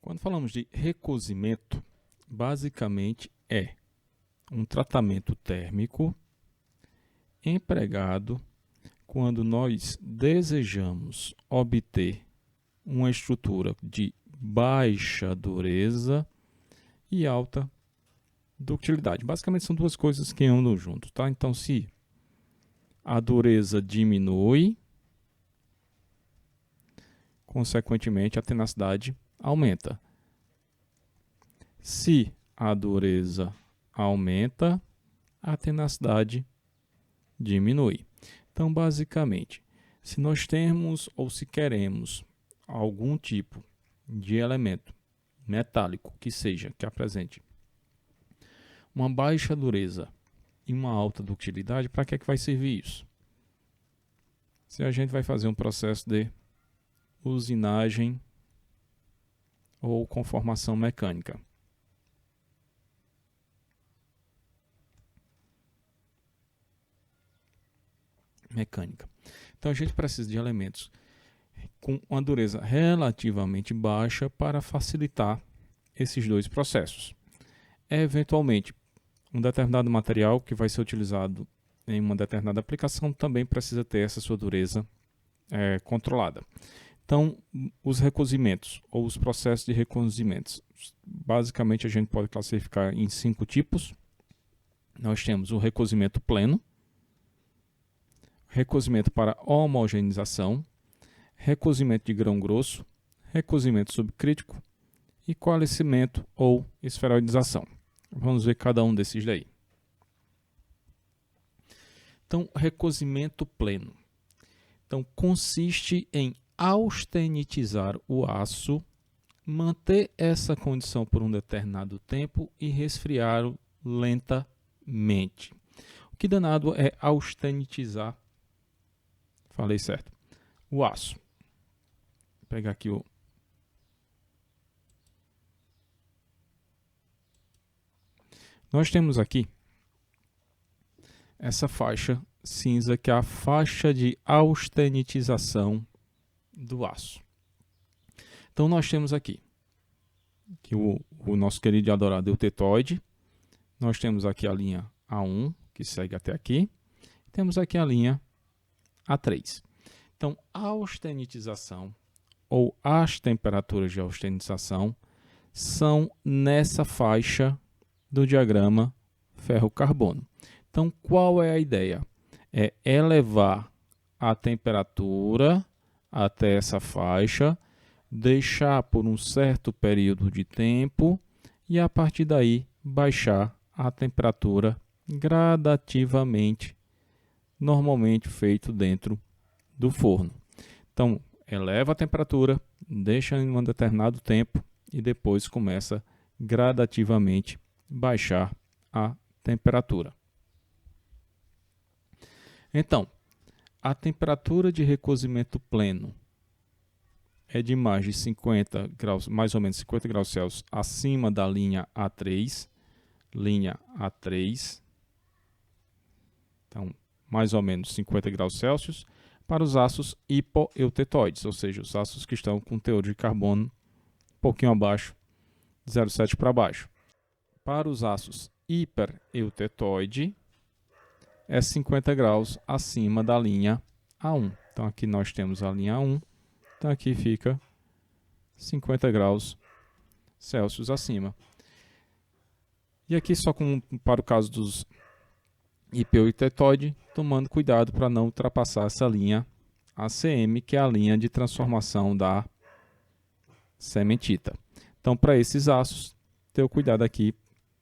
Quando falamos de recozimento, basicamente é um tratamento térmico empregado quando nós desejamos obter uma estrutura de baixa dureza e alta ductilidade. Basicamente são duas coisas que andam juntos, tá? Então, se a dureza diminui, consequentemente a tenacidade aumenta. Se a dureza aumenta, a tenacidade diminui. Então, basicamente, se nós temos ou se queremos algum tipo de elemento metálico que apresente uma baixa dureza e uma alta ductilidade, para que é que vai servir isso? Se a gente vai fazer um processo de usinagem ou conformação mecânica. Então a gente precisa de elementos com uma dureza relativamente baixa para facilitar esses dois processos. Eventualmente, um determinado material que vai ser utilizado em uma determinada aplicação também precisa ter essa sua dureza controlada. Então, os recozimentos ou os processos de recozimentos, basicamente a gente pode classificar em 5 tipos. Nós temos o recozimento pleno, recozimento para homogeneização, recozimento de grão grosso, recozimento subcrítico e coalescimento ou esferoidização. Vamos ver cada um desses daí. Então, recozimento pleno. Então, consiste em austenitizar o aço, manter essa condição por um determinado tempo e resfriá-lo lentamente. O que danado é austenitizar? Falei certo. O aço. Vou pegar aqui o... Nós temos aqui essa faixa cinza, que é a faixa de austenitização do aço. Então nós temos aqui que o nosso querido e adorado eutetoide. Nós temos aqui a linha A1, que segue até aqui. Temos aqui a linha A3. Então, a austenitização ou as temperaturas de austenitização são nessa faixa do diagrama ferro-carbono. Então, qual é a ideia? É elevar a temperatura até essa faixa, deixar por um certo período de tempo e, a partir daí, baixar a temperatura gradativamente, normalmente feito dentro do forno. Então, eleva a temperatura, deixa em um determinado tempo e depois começa gradativamente baixar a temperatura. Então, a temperatura de recozimento pleno é de mais de 50 graus, mais ou menos 50 graus Celsius acima da linha A3. Linha A3. Então, mais ou menos 50 graus Celsius para os aços hipoeutetoides, ou seja, os aços que estão com teor de carbono um pouquinho abaixo, 0,7 para baixo. Para os aços hipereutetoide, é 50 graus acima da linha A1. Então, aqui nós temos a linha A1, então aqui fica 50 graus Celsius acima. E aqui só para o caso dos hipoeutetoide, tomando cuidado para não ultrapassar essa linha ACM, que é a linha de transformação da cementita. Então, para esses aços, ter cuidado aqui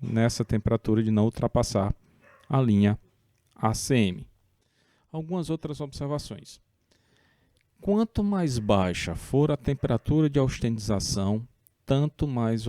nessa temperatura de não ultrapassar a linha ACM. Algumas outras observações. Quanto mais baixa for a temperatura de austenização, tanto mais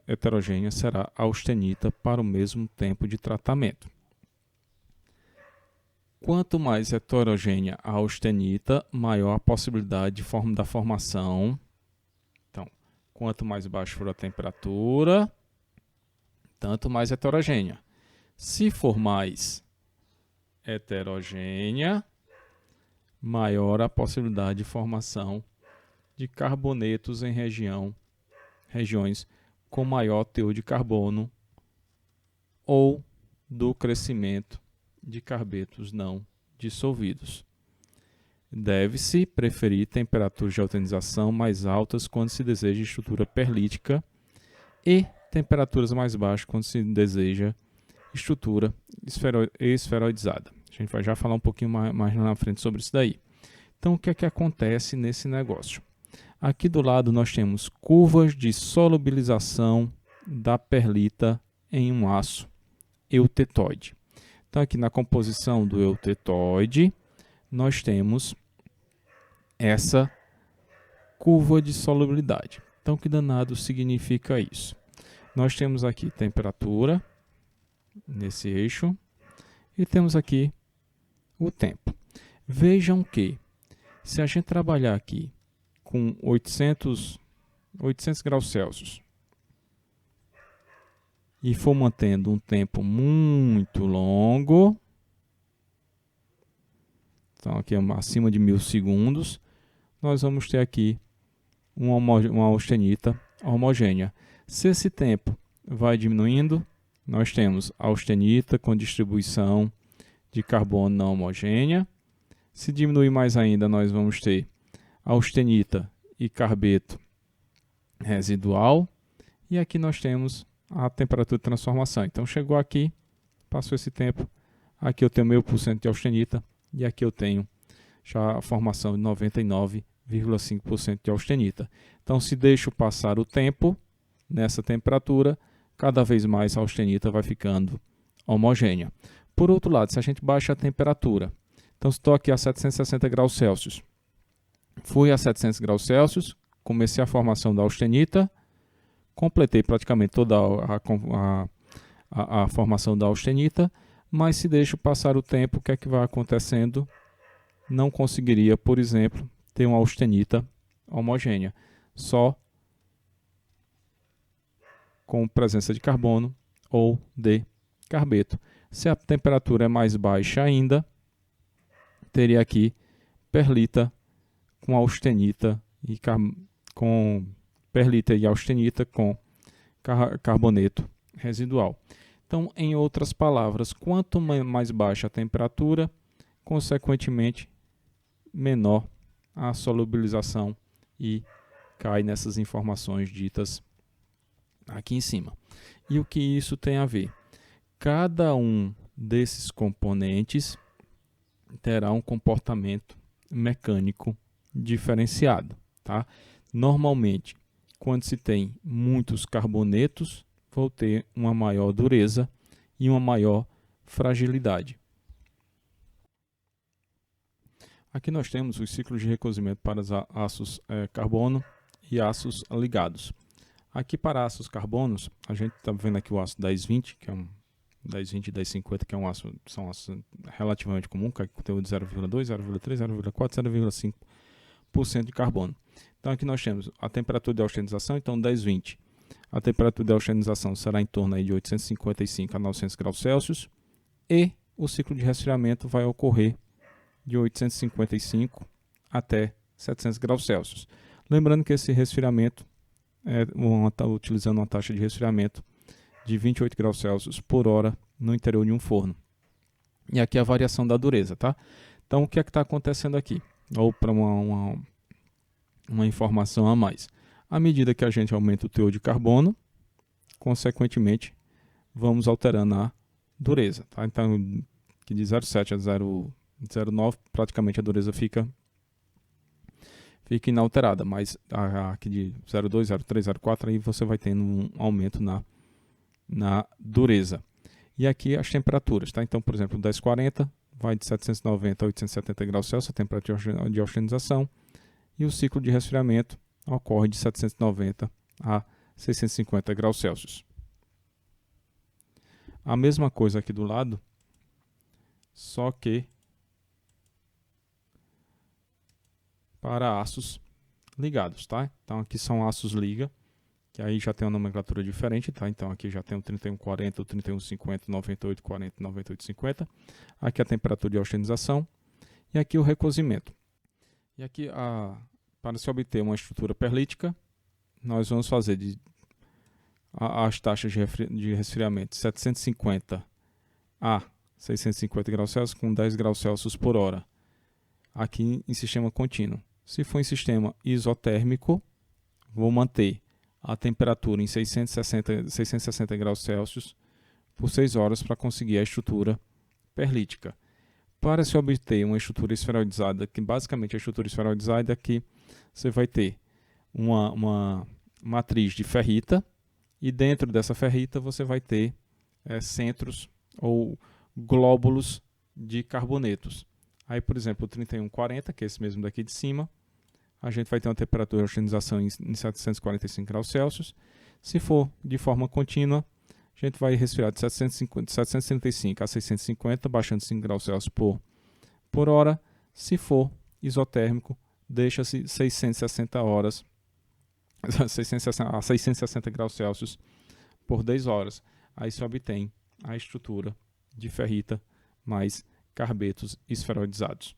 heterogênea será a austenita para o mesmo tempo de tratamento. Quanto mais heterogênea a austenita, maior a possibilidade da formação. Então, quanto mais baixa for a temperatura, tanto mais heterogênea. Se for mais heterogênea, maior a possibilidade de formação de carbonetos em região regiões com maior teor de carbono ou do crescimento de carbetos não dissolvidos. Deve-se preferir temperaturas de alcalinização mais altas quando se deseja estrutura perlítica e temperaturas mais baixas quando se deseja estrutura esferoidizada. A gente vai já falar um pouquinho mais na frente sobre isso daí. Então, o que é que acontece nesse negócio? Aqui do lado nós temos curvas de solubilização da perlita em um aço eutetoide. Então, aqui na composição do eutetoide, nós temos essa curva de solubilidade. Então, que danado significa isso? Nós temos aqui temperatura nesse eixo e temos aqui o tempo. Vejam que se a gente trabalhar aqui com 800 graus Celsius e for mantendo um tempo muito longo, então aqui acima de 1000 segundos, nós vamos ter aqui uma austenita homogênea. Se esse tempo vai diminuindo, nós temos austenita com distribuição de carbono não homogênea. Se diminuir mais ainda, nós vamos ter austenita e carbeto residual. E aqui nós temos a temperatura de transformação. Então chegou aqui, passou esse tempo, aqui eu tenho 1000% de austenita e aqui eu tenho já a formação de 99,5% de austenita. Então, se deixo passar o tempo nessa temperatura, cada vez mais a austenita vai ficando homogênea. Por outro lado, se a gente baixa a temperatura, então estou aqui a 760 graus Celsius, fui a 700 graus Celsius, comecei a formação da austenita, completei praticamente toda a formação da austenita, mas se deixo passar o tempo, o que é que vai acontecendo? Não conseguiria, por exemplo, ter uma austenita homogênea, só com presença de carbono ou de carbeto. Se a temperatura é mais baixa ainda, teria aqui perlita com austenita e com perlita e austenita com carboneto residual. Então, em outras palavras, quanto mais baixa a temperatura, consequentemente, menor a solubilização e cai nessas informações ditas aqui em cima. E o que isso tem a ver? Cada um desses componentes terá um comportamento mecânico diferenciado, tá? Normalmente, quando se tem muitos carbonetos, vou ter uma maior dureza e uma maior fragilidade. Aqui nós temos os ciclos de recozimento para os aços carbono e aços ligados. Aqui para aços carbonos, a gente está vendo aqui o aço 1020, que é um 1020 e 1050, que é um aço, são aços relativamente comum, que é conteúdo de 0,2, 0,3, 0,4, 0,5% de carbono. Então aqui nós temos a temperatura de austenitização, então 1020. A temperatura de austenitização será em torno aí de 855 a 900 graus Celsius e o ciclo de resfriamento vai ocorrer de 855 até 700 graus Celsius. Lembrando que esse resfriamento utilizando uma taxa de resfriamento de 28 graus Celsius por hora no interior de um forno. E aqui a variação da dureza, tá? Então, o que é que está acontecendo aqui? Ou para uma informação a mais. À medida que a gente aumenta o teor de carbono, consequentemente, vamos alterando a dureza, tá? Então, aqui de 0,7 a 0,9, praticamente a dureza fica inalterada, mas aqui de 0,2, 0,3, 0,4, aí você vai tendo um aumento na dureza. E aqui as temperaturas, tá? Então, por exemplo, 1040 vai de 790 a 870 graus Celsius, a temperatura de austenitização, e o ciclo de resfriamento ocorre de 790 a 650 graus Celsius. A mesma coisa aqui do lado, só que para aços ligados, tá? Então aqui são aços liga, que aí já tem uma nomenclatura diferente, tá? Então aqui já tem o 3140, o 3150, 9840, 9850. Aqui a temperatura de austenitização e aqui o recozimento. E aqui para se obter uma estrutura perlítica, nós vamos fazer as taxas de resfriamento de 750 a 650 graus Celsius com 10 graus Celsius por hora, aqui em sistema contínuo. Se for em sistema isotérmico, vou manter a temperatura em 660 graus Celsius por 6 horas para conseguir a estrutura perlítica. Para se obter uma estrutura esferoidizada, que basicamente a estrutura esferoidizada é que você vai ter uma matriz de ferrita, e dentro dessa ferrita você vai ter centros ou glóbulos de carbonetos. Aí, por exemplo, o 3140, que é esse mesmo daqui de cima, a gente vai ter uma temperatura de oxigenização em 745 graus Celsius. Se for de forma contínua, a gente vai resfriar de 735 a 650, baixando 5 graus Celsius por hora. Se for isotérmico, deixa-se 660 horas, 660 graus Celsius por 10 horas. Aí se obtém a estrutura de ferrita mais carbetos esferoidizados.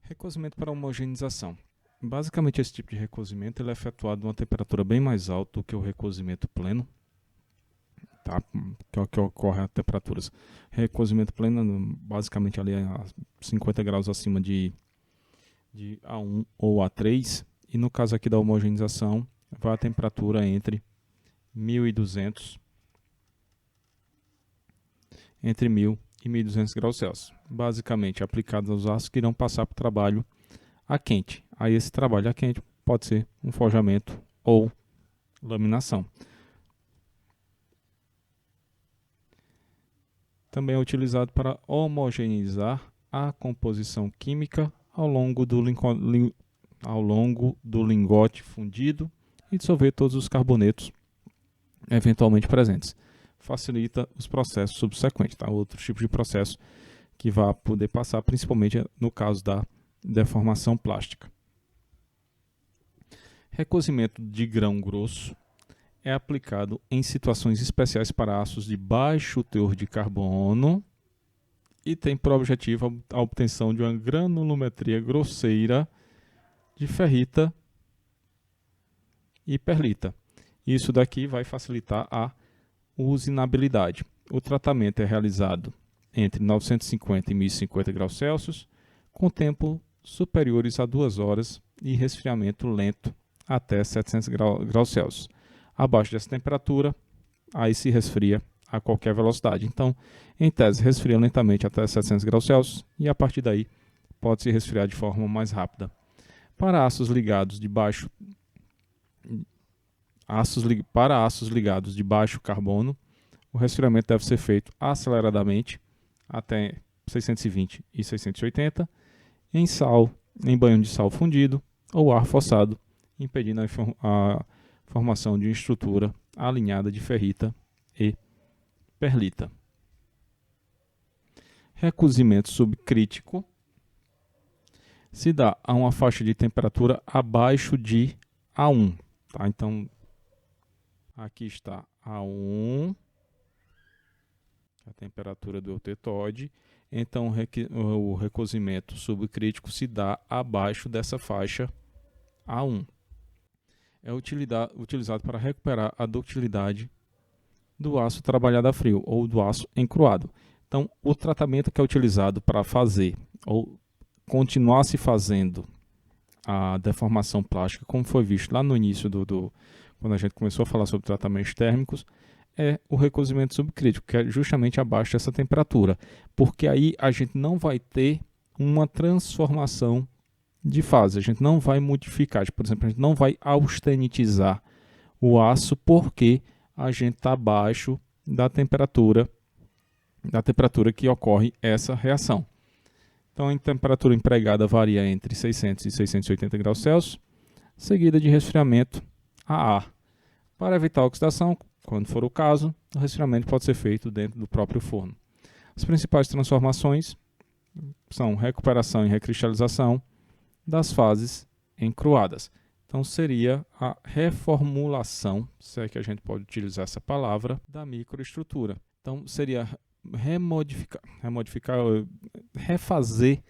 Recozimento para homogenização. Basicamente, esse tipo de recozimento ele é efetuado a uma temperatura bem mais alta do que o recozimento pleno, tá? Que é o que ocorre a temperaturas. Recozimento pleno, basicamente, ali a 50 graus acima de A1 ou A3. E no caso aqui da homogenização, vai a temperatura entre 1.200 e 1.200 graus Celsius. Basicamente, aplicados aos aços que irão passar para o trabalho a quente. Aí esse trabalho a quente pode ser um forjamento ou laminação. Também é utilizado para homogeneizar a composição química ao longo do lingote fundido e dissolver todos os carbonetos eventualmente presentes. Facilita os processos subsequentes, tá? Outro tipo de processo que vai poder passar, principalmente no caso da deformação plástica. Recozimento de grão grosso é aplicado em situações especiais para aços de baixo teor de carbono e tem por objetivo a obtenção de uma granulometria grosseira de ferrita e perlita. Isso daqui vai facilitar a usinabilidade. O tratamento é realizado entre 950 e 1050 graus Celsius, com tempo superiores a 2 horas e resfriamento lento até 700 graus Celsius. Abaixo dessa temperatura, aí se resfria a qualquer velocidade. Então, em tese, resfria lentamente até 700 graus Celsius e a partir daí pode se resfriar de forma mais rápida. Para aços ligados de baixo carbono, o resfriamento deve ser feito aceleradamente até 620 e 680 em banho de sal fundido ou ar forçado, impedindo a formação de uma estrutura alinhada de ferrita e perlita. Recozimento subcrítico se dá a uma faixa de temperatura abaixo de A1. Tá? Então, aqui está A1, a temperatura do eutetoide. Então, o recozimento subcrítico se dá abaixo dessa faixa A1. É utilizado para recuperar a ductilidade do aço trabalhado a frio ou do aço encruado. Então, o tratamento que é utilizado para fazer ou continuar se fazendo a deformação plástica, como foi visto lá no início quando a gente começou a falar sobre tratamentos térmicos, é o recozimento subcrítico, que é justamente abaixo dessa temperatura, porque aí a gente não vai ter uma transformação de fase, a gente não vai modificar, por exemplo, a gente não vai austenitizar o aço porque a gente está abaixo da temperatura que ocorre essa reação. Então, a temperatura empregada varia entre 600 e 680 graus Celsius, seguida de resfriamento a ar. Para evitar a oxidação, quando for o caso, o resfriamento pode ser feito dentro do próprio forno. As principais transformações são recuperação e recristalização das fases encruadas. Então, seria a reformulação, se é que a gente pode utilizar essa palavra, da microestrutura. Então, seria refazer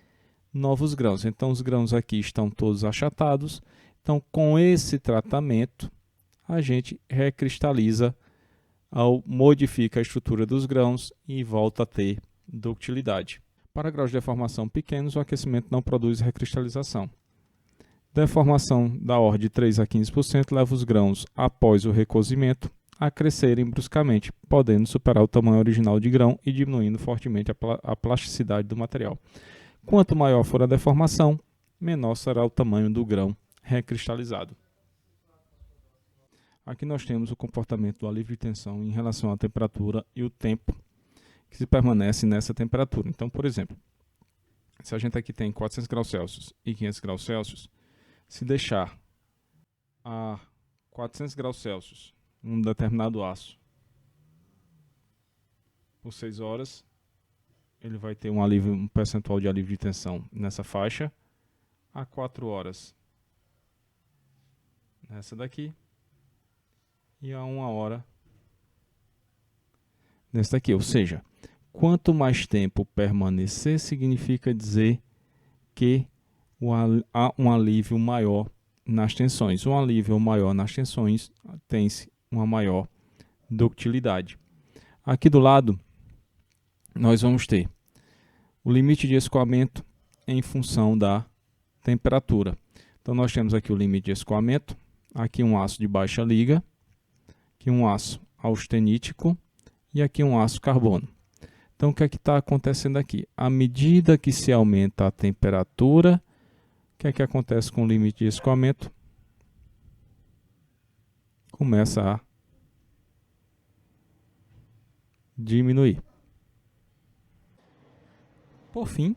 novos grãos. Então, os grãos aqui estão todos achatados Então, com esse tratamento, a gente recristaliza, modifica a estrutura dos grãos e volta a ter ductilidade. Para graus de deformação pequenos, o aquecimento não produz recristalização. Deformação da ordem de 3 a 15% leva os grãos, após o recozimento, a crescerem bruscamente, podendo superar o tamanho original de grão e diminuindo fortemente a plasticidade do material. Quanto maior for a deformação, menor será o tamanho do grão recristalizado. Aqui nós temos o comportamento do alívio de tensão em relação à temperatura e o tempo que se permanece nessa temperatura. Então, por exemplo, se a gente aqui tem 400 graus Celsius e 500 graus Celsius, se deixar a 400 graus Celsius um determinado aço por 6 horas, ele vai ter um percentual de alívio de tensão nessa faixa, a 4 horas nessa daqui e a 1 hora nessa daqui. Ou seja, quanto mais tempo permanecer, significa dizer que há um alívio maior nas tensões. Um alívio maior nas tensões tem-se uma maior ductilidade. Aqui do lado, nós vamos ter o limite de escoamento em função da temperatura. Então, nós temos aqui o limite de escoamento, aqui um aço de baixa liga, aqui um aço austenítico e aqui um aço carbono. Então, o que é que está acontecendo aqui? À medida que se aumenta a temperatura, o que é que acontece com o limite de escoamento? Começa a diminuir. Por fim,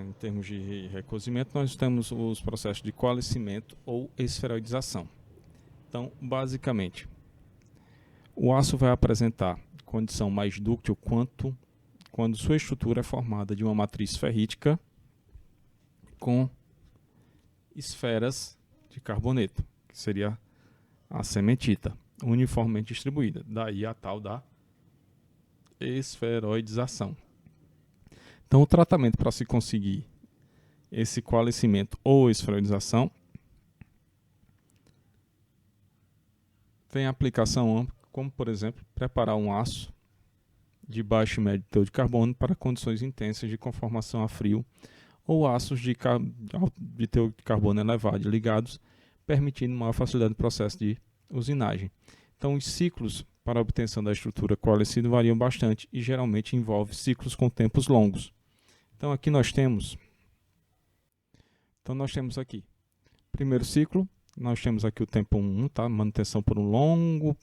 em termos de recozimento, nós temos os processos de coalescimento ou esferoidização. Então, basicamente, o aço vai apresentar condição mais dúctil quando sua estrutura é formada de uma matriz ferrítica com esferas de carboneto, que seria a cementita, uniformemente distribuída. Daí a tal da esferoidização. Então, o tratamento para se conseguir esse coalescimento ou esferoidização tem aplicação ampla, como, por exemplo, preparar um aço de baixo e médio teor de carbono para condições intensas de conformação a frio ou aços de teor de carbono elevado ligados, permitindo maior facilidade do processo de usinagem. Então, os ciclos para a obtenção da estrutura coalescida variam bastante e geralmente envolvem ciclos com tempos longos. Então, aqui nós temos aqui, primeiro ciclo, nós temos aqui o tempo 1, tá? Manutenção por um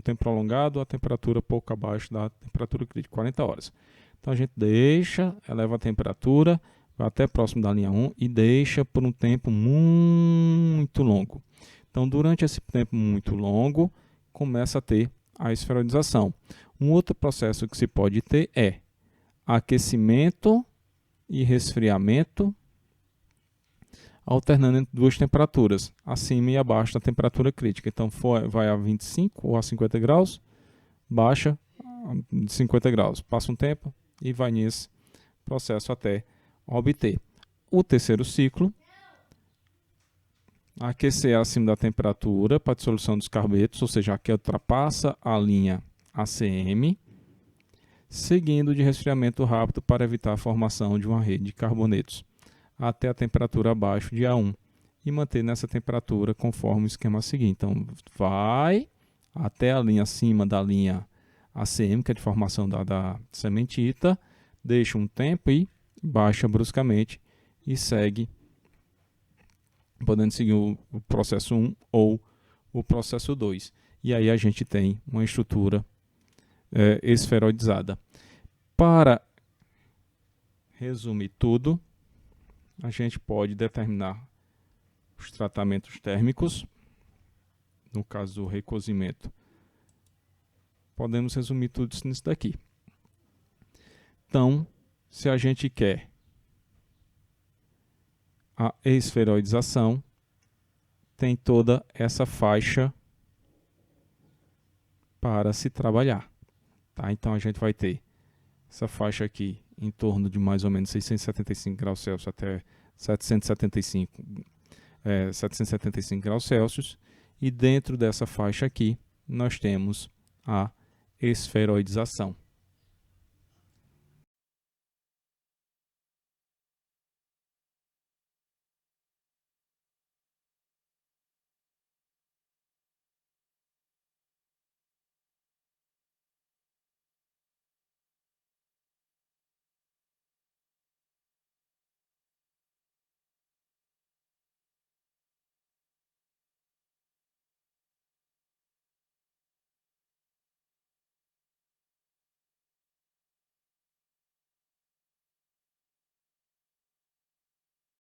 tempo prolongado, a temperatura pouco abaixo da temperatura crítica, 40 horas. Então, a gente eleva a temperatura, vai até próximo da linha 1 e deixa por um tempo muito longo. Então, durante esse tempo muito longo, começa a ter a esferoidização. Um outro processo que se pode ter é aquecimento e resfriamento, alternando entre duas temperaturas, acima e abaixo da temperatura crítica. Então, vai a 25 ou a 50 graus, baixa de 50 graus. Passa um tempo e vai nesse processo até obter. O terceiro ciclo, aquecer acima da temperatura para a dissolução dos carbetos, ou seja, aqui ultrapassa a linha ACM, seguindo de resfriamento rápido para evitar a formação de uma rede de carbonetos, até a temperatura abaixo de A1 e manter nessa temperatura conforme o esquema seguinte. Então, vai até a linha acima da linha ACM, que é de formação da cementita, deixa um tempo e baixa bruscamente e segue, podendo seguir o processo 1 ou o processo 2. E aí a gente tem uma estrutura esferoidizada. Para resumir tudo, a gente pode determinar os tratamentos térmicos. No caso do recozimento, podemos resumir tudo isso nisso daqui. Então, se a gente quer a esferoidização, tem toda essa faixa para se trabalhar. Tá? Então, a gente vai ter essa faixa aqui em torno de mais ou menos 675 graus Celsius até 775 775 graus Celsius, e dentro dessa faixa aqui nós temos a esferoidização.